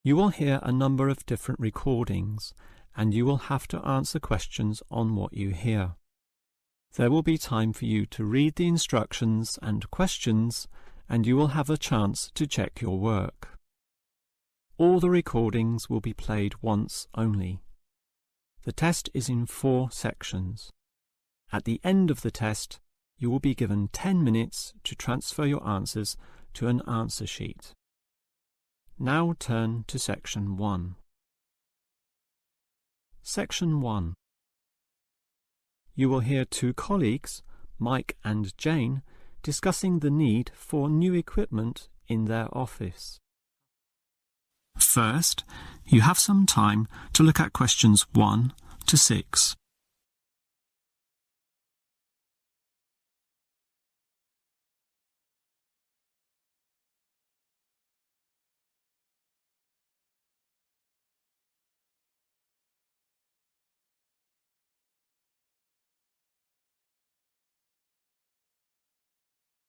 You will hear a number of different recordings, and you will have to answer questions on what you hear. There will be time for you to read the instructions and questions, and you will have a chance to check your work. All the recordings will be played once only. The test is in 4 sections. At the end of the test, you will be given 10 minutes to transfer your answers to an answer sheet. Now turn to Section 1. Section 1. You will hear 2 colleagues, Mike and Jane, discussing the need for new equipment in their office. First, you have some time to look at questions 1 to 6.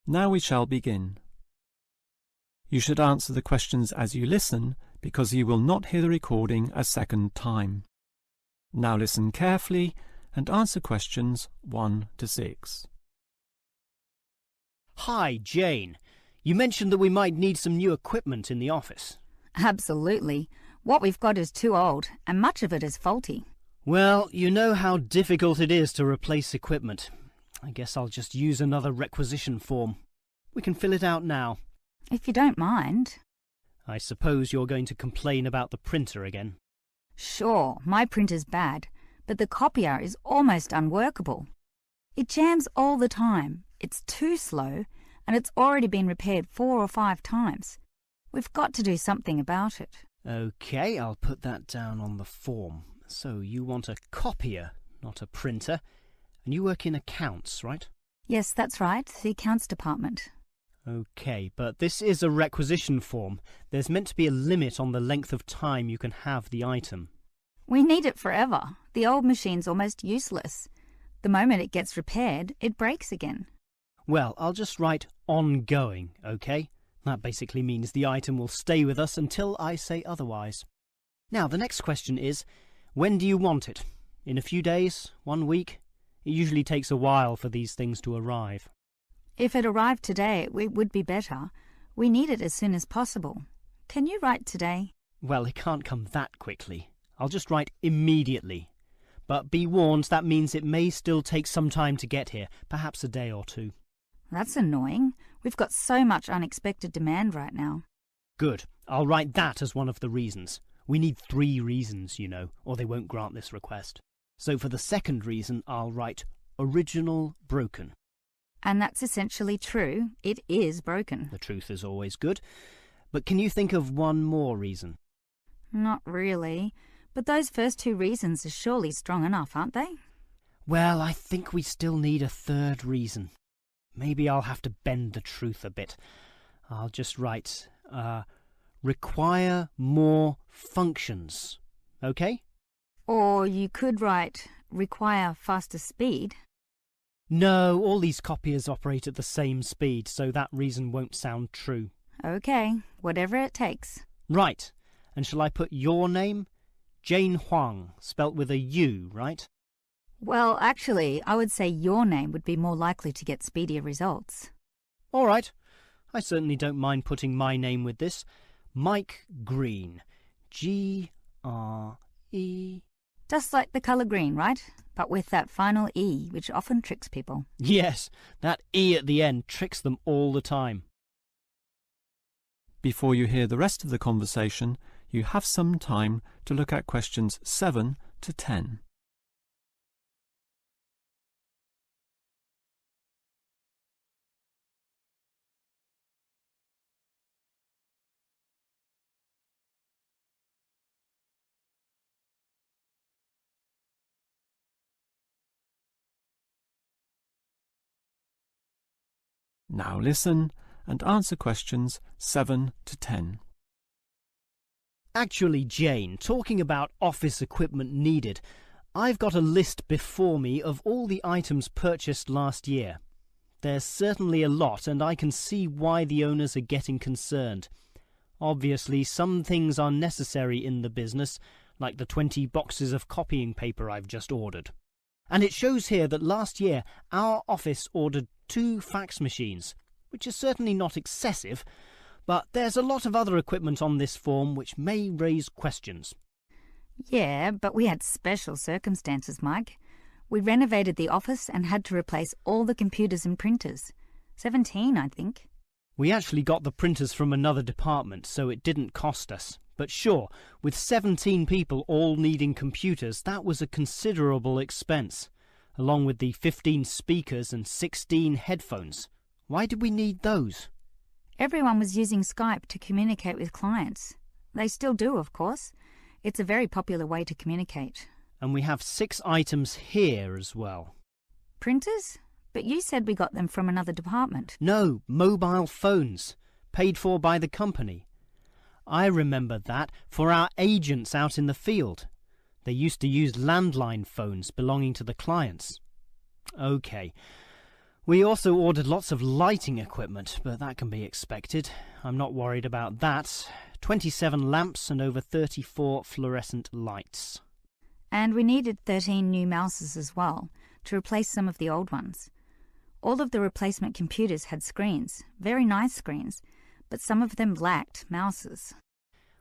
Now we shall begin. You should answer the questions as you listen, because you will not hear the recording a second time. Now listen carefully and answer questions 1 to 6. Hi, Jane. You mentioned that we might need some new equipment in the office. Absolutely. What we've got is too old, and much of it is faulty. Well, you know how difficult it is to replace equipment. I guess I'll just use another requisition form. We can fill it out now. If you don't mind. I suppose you're going to complain about the printer again. Sure, my printer's bad, but the copier is almost unworkable. It jams all the time, it's too slow, and it's already been repaired 4 or 5 times. We've got to do something about it. OK, I'll put that down on the form. So you want a copier, not a printer, and you work in accounts, right? Yes, that's right, the accounts department. OK, but this is a requisition form. There's meant to be a limit on the length of time you can have the item. We need it forever. The old machine's almost useless. The moment it gets repaired, it breaks again. Well, I'll just write ongoing, OK? That basically means the item will stay with us until I say otherwise. Now, the next question is, when do you want it? In a few days? 1 week? It usually takes a while for these things to arrive. If it arrived today, it would be better. We need it as soon as possible. Can you write today? Well, it can't come that quickly. I'll just write immediately. But be warned, that means it may still take some time to get here, perhaps a day or 2. That's annoying. We've got so much unexpected demand right now. Good. I'll write that as one of the reasons. We need 3 reasons, you know, or they won't grant this request. So for the second reason, I'll write original broken. And that's essentially true. It is broken. The truth is always good. But can you think of one more reason? Not really. But those first 2 reasons are surely strong enough, aren't they? Well, I think we still need a third reason. Maybe I'll have to bend the truth a bit. I'll just write, require more functions. OK? Or you could write, require faster speed. No, all these copiers operate at the same speed, so that reason won't sound true. OK, whatever it takes. Right. And shall I put your name? Jane Huang, spelt with a U, right? Well, actually, I would say your name would be more likely to get speedier results. All right. I certainly don't mind putting my name with this. Mike Green. G-R-E... Just like the colour green, right? But with that final E, which often tricks people. Yes, that E at the end tricks them all the time. Before you hear the rest of the conversation, you have some time to look at questions 7 to 10. Now listen and answer questions 7 to 10. Actually, Jane, talking about office equipment needed, I've got a list before me of all the items purchased last year. There's certainly a lot, and I can see why the owners are getting concerned. Obviously, some things are necessary in the business, like the 20 boxes of copying paper I've just ordered. And it shows here that last year our office ordered 2 fax machines, which is certainly not excessive, but there's a lot of other equipment on this form which may raise questions. Yeah, but we had special circumstances, Mike. We renovated the office and had to replace all the computers and printers. 17, I think. We actually got the printers from another department, so it didn't cost us. But sure, with 17 people all needing computers, that was a considerable expense, along with the 15 speakers and 16 headphones. Why did we need those? Everyone was using Skype to communicate with clients. They still do, of course. It's a very popular way to communicate. And we have 6 items here as well. Printers? But you said we got them from another department. No, mobile phones, paid for by the company. I remember that for our agents out in the field. They used to use landline phones belonging to the clients. OK. We also ordered lots of lighting equipment, but that can be expected. I'm not worried about that. 27 lamps and over 34 fluorescent lights. And we needed 13 new mouses as well, to replace some of the old ones. All of the replacement computers had screens, very nice screens, but some of them lacked mouses.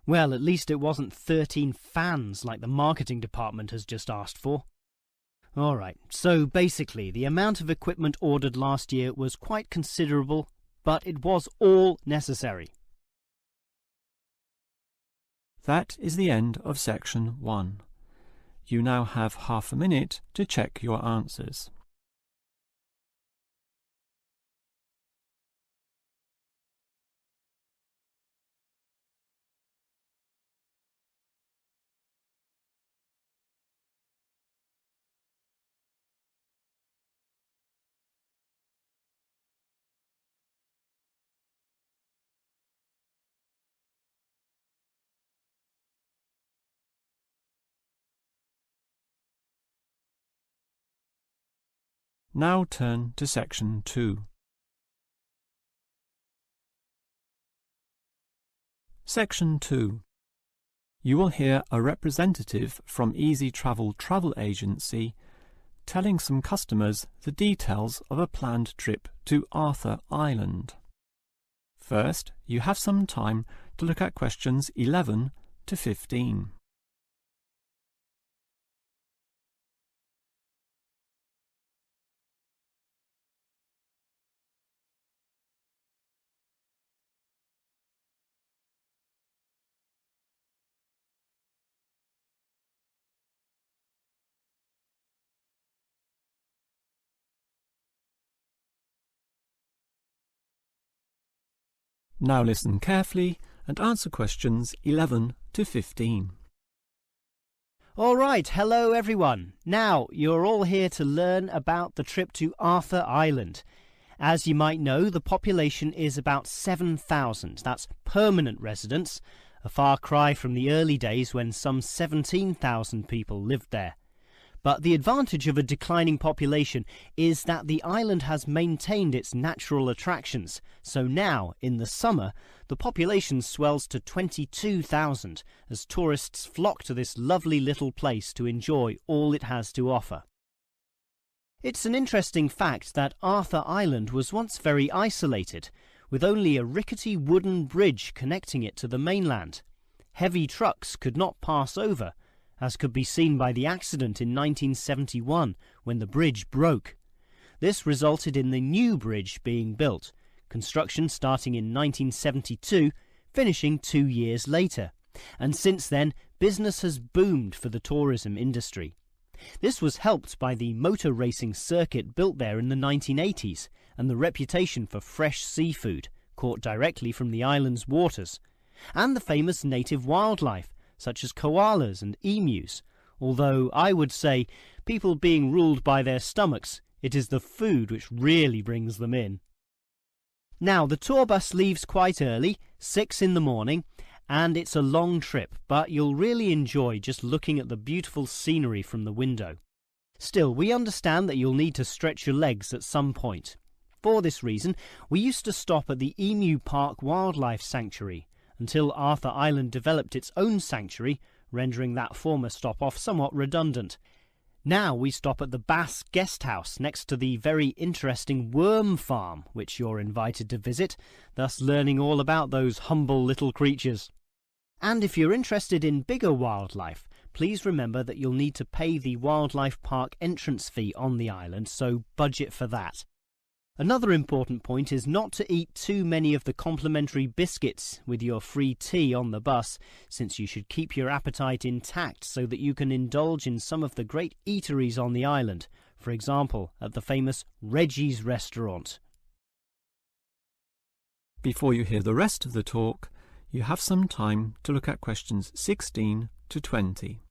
Well, at least it wasn't 13 fans like the marketing department has just asked for. All right, so basically the amount of equipment ordered last year was quite considerable, but it was all necessary. That is the end of section 1. You now have half a minute to check your answers. Now turn to section 2. Section 2. You will hear a representative from Easy Travel Travel Agency telling some customers the details of a planned trip to Arthur Island. First, you have some time to look at questions 11 to 15. Now listen carefully and answer questions 11 to 15. All right, hello everyone. Now, you're all here to learn about the trip to Arthur Island. As you might know, the population is about 7,000. That's permanent residents, a far cry from the early days when some 17,000 people lived there. But the advantage of a declining population is that the island has maintained its natural attractions. So now, in the summer, the population swells to 22,000 as tourists flock to this lovely little place to enjoy all it has to offer. It's an interesting fact that Arthur Island was once very isolated, with only a rickety wooden bridge connecting it to the mainland. Heavy trucks could not pass over, as could be seen by the accident in 1971 when the bridge broke. This resulted in the new bridge being built, construction starting in 1972, finishing 2 years later. And since then, business has boomed for the tourism industry. This was helped by the motor racing circuit built there in the 1980s and the reputation for fresh seafood, caught directly from the island's waters, and the famous native wildlife, such as koalas and emus, although I would say, people being ruled by their stomachs, it is the food which really brings them in. Now, the tour bus leaves quite early, 6 in the morning, and it's a long trip, but you'll really enjoy just looking at the beautiful scenery from the window. Still, we understand that you'll need to stretch your legs at some point. For this reason, we used to stop at the Emu Park Wildlife Sanctuary, until Arthur Island developed its own sanctuary, rendering that former stop-off somewhat redundant. Now we stop at the Bass Guest House next to the very interesting worm farm, which you're invited to visit, thus learning all about those humble little creatures. And if you're interested in bigger wildlife, please remember that you'll need to pay the wildlife park entrance fee on the island, so budget for that. Another important point is not to eat too many of the complimentary biscuits with your free tea on the bus, since you should keep your appetite intact so that you can indulge in some of the great eateries on the island, for example, at the famous Reggie's restaurant. Before you hear the rest of the talk, you have some time to look at questions 16 to 20.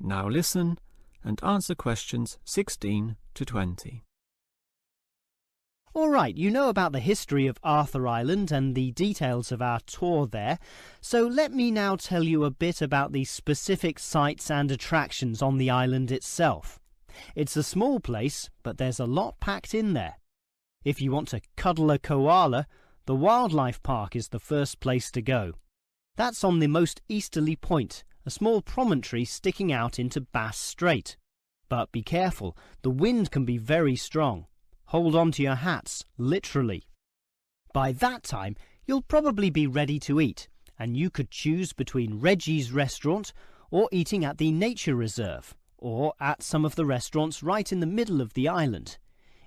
Now listen and answer questions 16 to 20. All right, you know about the history of Arthur Island and the details of our tour there, so let me now tell you a bit about the specific sites and attractions on the island itself. It's a small place, but there's a lot packed in there. If you want to cuddle a koala, the wildlife park is the first place to go. That's on the most easterly point, a small promontory sticking out into Bass Strait. But be careful, the wind can be very strong. Hold on to your hats, literally. By that time, you'll probably be ready to eat, and you could choose between Reggie's restaurant or eating at the nature reserve, or at some of the restaurants right in the middle of the island.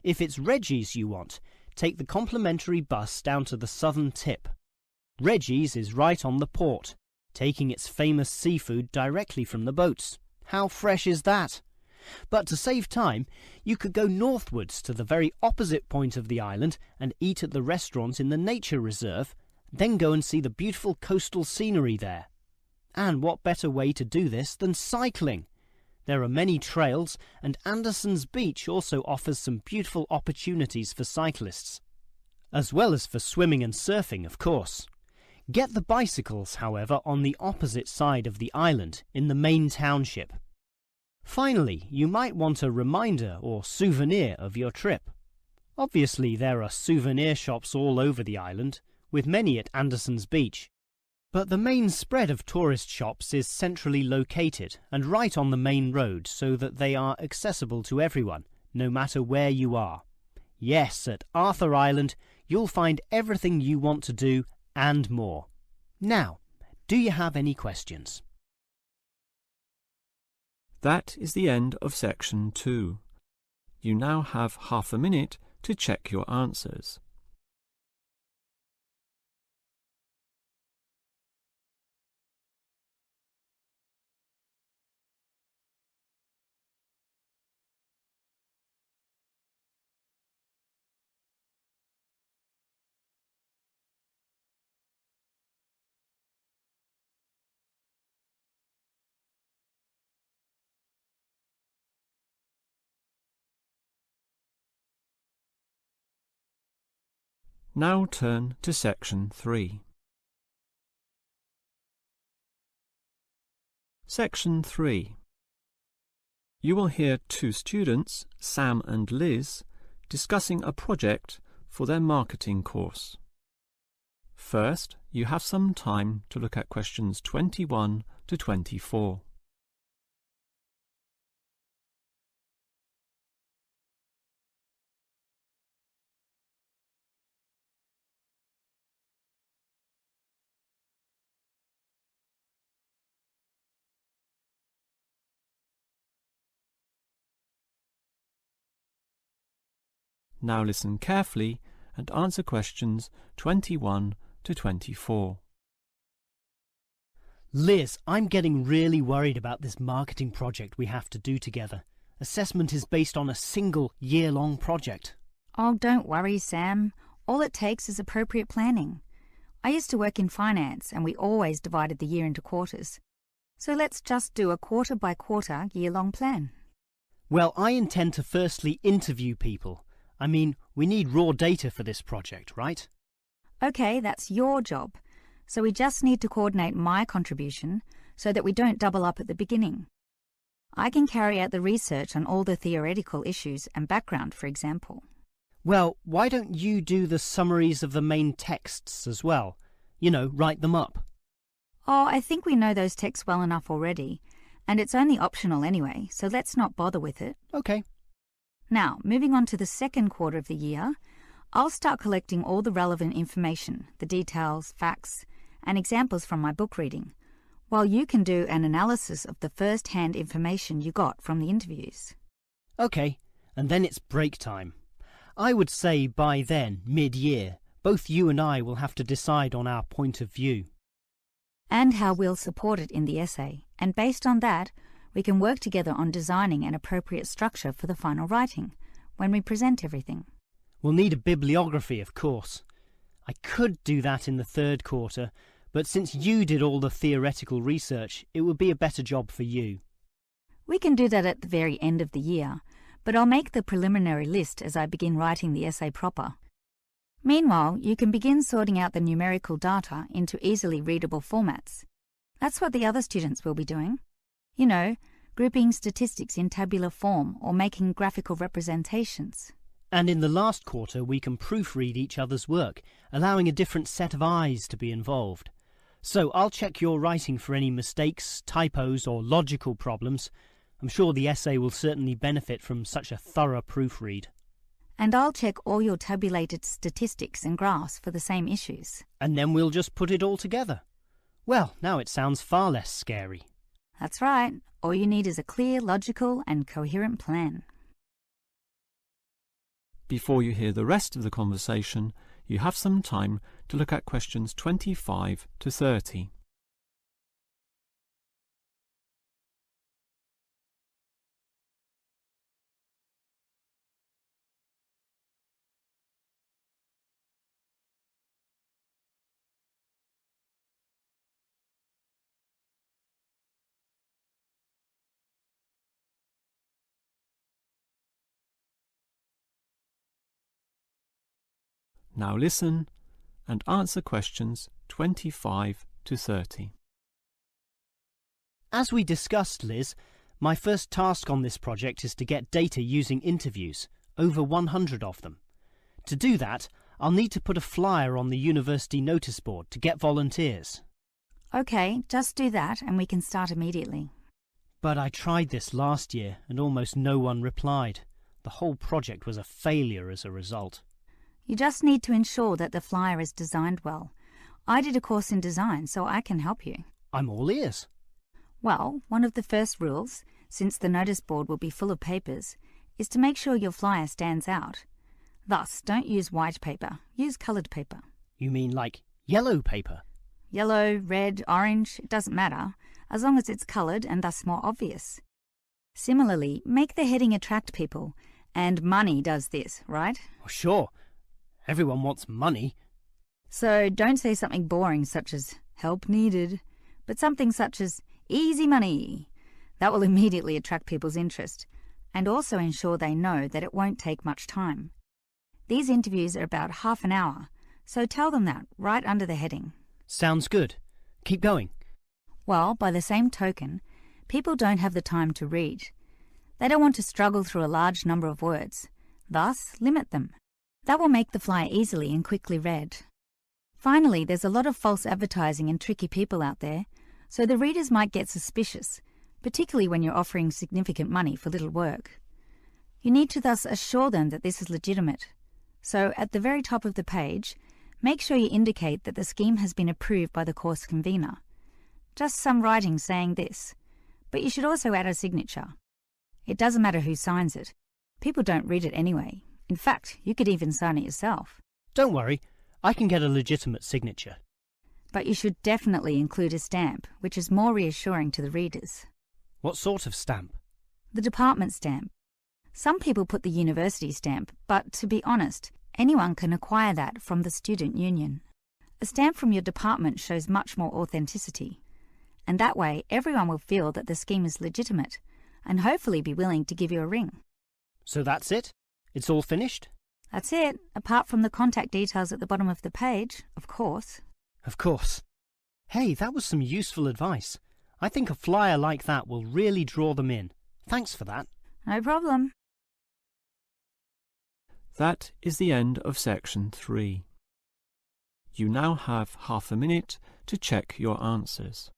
If it's Reggie's you want, take the complimentary bus down to the southern tip. Reggie's is right on the port, taking its famous seafood directly from the boats. How fresh is that? But to save time, you could go northwards to the very opposite point of the island and eat at the restaurant in the nature reserve, then go and see the beautiful coastal scenery there. And what better way to do this than cycling? There are many trails, and Anderson's Beach also offers some beautiful opportunities for cyclists, as well as for swimming and surfing, of course. Get the bicycles, however, on the opposite side of the island, in the main township. Finally, you might want a reminder or souvenir of your trip. Obviously, there are souvenir shops all over the island, with many at Anderson's Beach. But the main spread of tourist shops is centrally located and right on the main road so that they are accessible to everyone, no matter where you are. Yes, at Arthur Island, you'll find everything you want to do and more. Now, do you have any questions? That is the end of section 2. You now have half a minute to check your answers. Now turn to section 3. Section 3. You will hear two students, Sam and Liz, discussing a project for their marketing course. First, you have some time to look at questions 21 to 24. Now listen carefully and answer questions 21 to 24. Liz, I'm getting really worried about this marketing project we have to do together. Assessment is based on a single year-long project. Oh, don't worry, Sam. All it takes is appropriate planning. I used to work in finance and we always divided the year into quarters. So let's just do a quarter-by-quarter year-long plan. Well, I intend to firstly interview people. I mean, we need raw data for this project, right? Okay, that's your job. So we just need to coordinate my contribution so that we don't double up at the beginning. I can carry out the research on all the theoretical issues and background, for example. Well, why don't you do the summaries of the main texts as well? You know, write them up. Oh, I think we know those texts well enough already, and it's only optional anyway, so let's not bother with it. Okay. Now, moving on to the second quarter of the year, I'll start collecting all the relevant information, the details, facts, and examples from my book reading, while you can do an analysis of the first-hand information you got from the interviews. Okay, and then it's break time. I would say by then, mid-year, both you and I will have to decide on our point of view. And how we'll support it in the essay, and based on that, we can work together on designing an appropriate structure for the final writing, when we present everything. We'll need a bibliography, of course. I could do that in the third quarter, but since you did all the theoretical research, it would be a better job for you. We can do that at the very end of the year, but I'll make the preliminary list as I begin writing the essay proper. Meanwhile, you can begin sorting out the numerical data into easily readable formats. That's what the other students will be doing. You know, grouping statistics in tabular form or making graphical representations. And in the last quarter, we can proofread each other's work, allowing a different set of eyes to be involved. So I'll check your writing for any mistakes, typos, or logical problems. I'm sure the essay will certainly benefit from such a thorough proofread. And I'll check all your tabulated statistics and graphs for the same issues. And then we'll just put it all together. Well, now it sounds far less scary. That's right. All you need is a clear, logical, and coherent plan. Before you hear the rest of the conversation, you have some time to look at questions 25 to 30. Now listen and answer questions 25 to 30. As we discussed, Liz, my first task on this project is to get data using interviews, over 100 of them. To do that, I'll need to put a flyer on the university notice board to get volunteers. Okay, just do that and we can start immediately. But I tried this last year and almost no one replied. The whole project was a failure as a result. You just need to ensure that the flyer is designed well. I did a course in design, so I can help you. I'm all ears. Well, one of the first rules, since the notice board will be full of papers, is to make sure your flyer stands out. Thus, don't use white paper, use coloured paper. You mean like yellow paper? Yellow, red, orange, it doesn't matter, as long as it's coloured and thus more obvious. Similarly, make the heading attract people, and money does this, right? Oh, sure. Everyone wants money. So don't say something boring such as help needed, but something such as easy money. That will immediately attract people's interest and also ensure they know that it won't take much time. These interviews are about half an hour, so tell them that right under the heading. Sounds good. Keep going. Well, by the same token, people don't have the time to read. They don't want to struggle through a large number of words. Thus, limit them. That will make the flyer easily and quickly read. Finally, there's a lot of false advertising and tricky people out there, so the readers might get suspicious, particularly when you're offering significant money for little work. You need to thus assure them that this is legitimate. So, at the very top of the page, make sure you indicate that the scheme has been approved by the course convener. Just some writing saying this, but you should also add a signature. It doesn't matter who signs it. People don't read it anyway. In fact, you could even sign it yourself. Don't worry, I can get a legitimate signature. But you should definitely include a stamp, which is more reassuring to the readers. What sort of stamp? The department stamp. Some people put the university stamp, but to be honest, anyone can acquire that from the student union. A stamp from your department shows much more authenticity. and that way everyone will feel that the scheme is legitimate and hopefully be willing to give you a ring. So that's it? It's all finished? That's it, apart from the contact details at the bottom of the page, of course. Of course. Hey, that was some useful advice. I think a flyer like that will really draw them in. Thanks for that. No problem. That is the end of section 3. You now have half a minute to check your answers.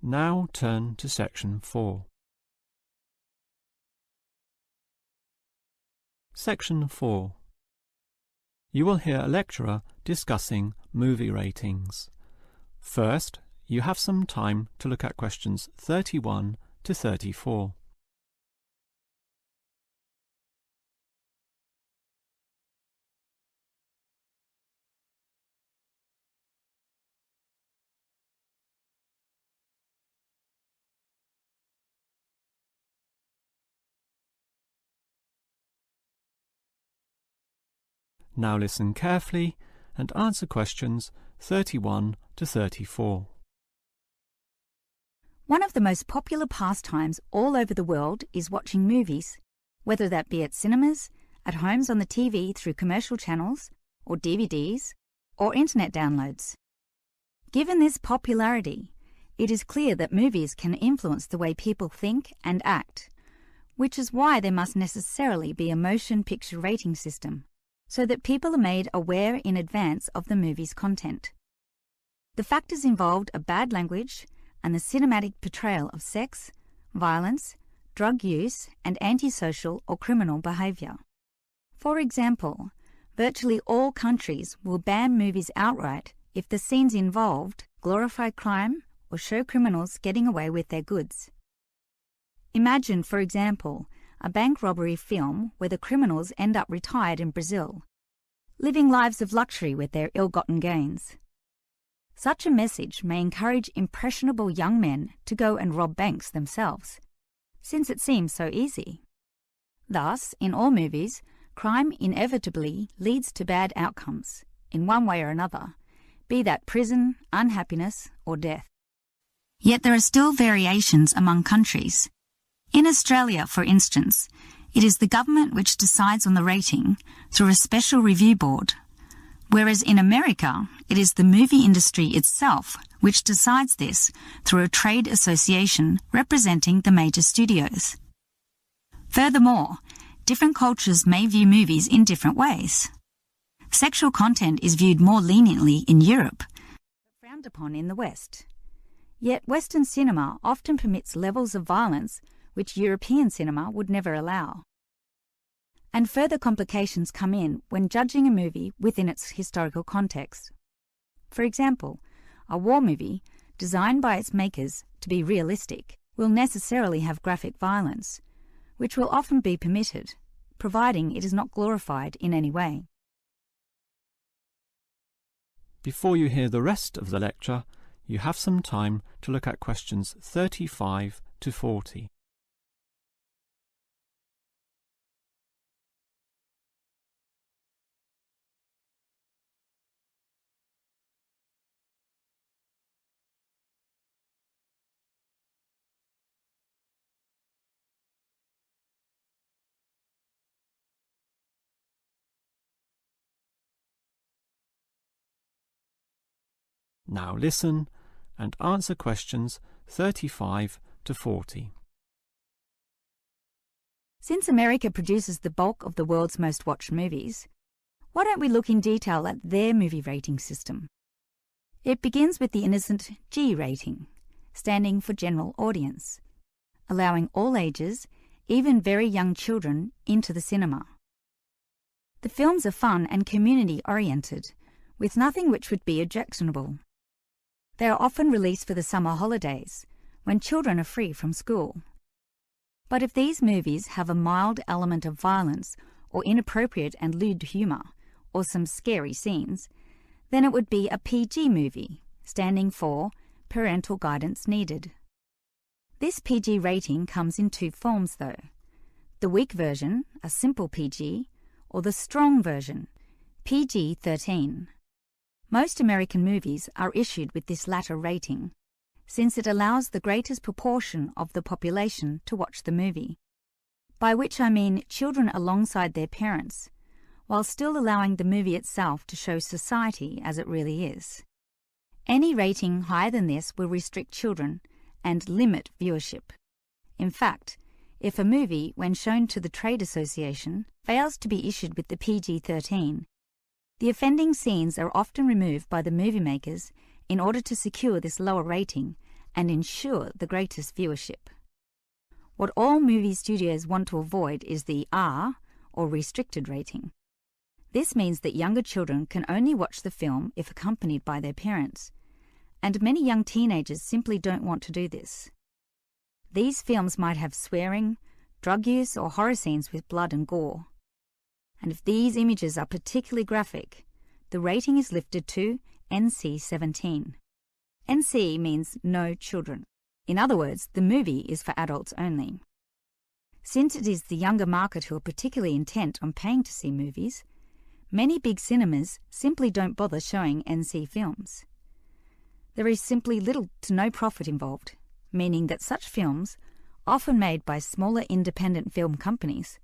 Now turn to section 4. Section 4. You will hear a lecturer discussing movie ratings. First, you have some time to look at questions 31 to 34. Now listen carefully and answer questions 31 to 34. One of the most popular pastimes all over the world is watching movies, whether that be at cinemas, at homes on the TV through commercial channels, or DVDs, or internet downloads. Given this popularity, it is clear that movies can influence the way people think and act, which is why there must necessarily be a motion picture rating system, so that people are made aware in advance of the movie's content. The factors involved are bad language and the cinematic portrayal of sex, violence, drug use, and antisocial or criminal behaviour. For example, virtually all countries will ban movies outright if the scenes involved glorify crime or show criminals getting away with their goods. Imagine, for example, a bank robbery film where the criminals end up retired in Brazil, living lives of luxury with their ill-gotten gains. Such a message may encourage impressionable young men to go and rob banks themselves, since it seems so easy. Thus, in all movies, crime inevitably leads to bad outcomes, in one way or another, be that prison, unhappiness, or death. Yet there are still variations among countries. In Australia, for instance, it is the government which decides on the rating through a special review board, whereas in America, it is the movie industry itself which decides this through a trade association representing the major studios. Furthermore, different cultures may view movies in different ways. Sexual content is viewed more leniently in Europe, but frowned upon in the West. Yet Western cinema often permits levels of violence which European cinema would never allow. And further complications come in when judging a movie within its historical context. For example, a war movie, designed by its makers to be realistic, will necessarily have graphic violence, which will often be permitted, providing it is not glorified in any way. Before you hear the rest of the lecture, you have some time to look at questions 35 to 40. Now listen and answer questions 35 to 40. Since America produces the bulk of the world's most watched movies, why don't we look in detail at their movie rating system? It begins with the innocent G rating, standing for general audience, allowing all ages, even very young children, into the cinema. The films are fun and community-oriented, with nothing which would be objectionable. They are often released for the summer holidays, when children are free from school. But if these movies have a mild element of violence or inappropriate and lewd humour, or some scary scenes, then it would be a PG movie, standing for Parental Guidance Needed. This PG rating comes in two forms though: the weak version, a simple PG, or the strong version, PG-13. Most American movies are issued with this latter rating, since it allows the greatest proportion of the population to watch the movie, by which I mean children alongside their parents, while still allowing the movie itself to show society as it really is. Any rating higher than this will restrict children and limit viewership. In fact, if a movie, when shown to the trade association, fails to be issued with the PG-13, the offending scenes are often removed by the movie makers in order to secure this lower rating and ensure the greatest viewership. What all movie studios want to avoid is the R, or restricted rating. This means that younger children can only watch the film if accompanied by their parents, and many young teenagers simply don't want to do this. These films might have swearing, drug use, or horror scenes with blood and gore. And if these images are particularly graphic, the rating is lifted to NC-17. NC means no children. In other words, the movie is for adults only. Since it is the younger market who are particularly intent on paying to see movies, many big cinemas simply don't bother showing NC films. There is simply little to no profit involved, meaning that such films, often made by smaller independent film companies,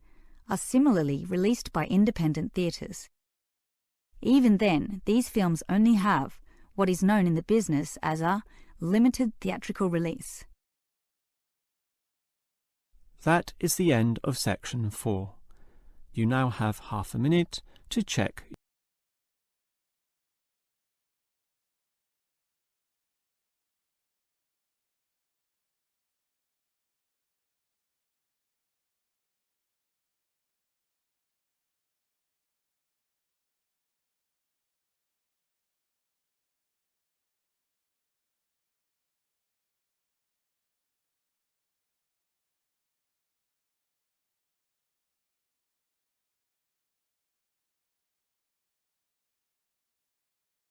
are similarly released by independent theatres. Even then, these films only have what is known in the business as a limited theatrical release. That is the end of section 4. You now have half a minute to check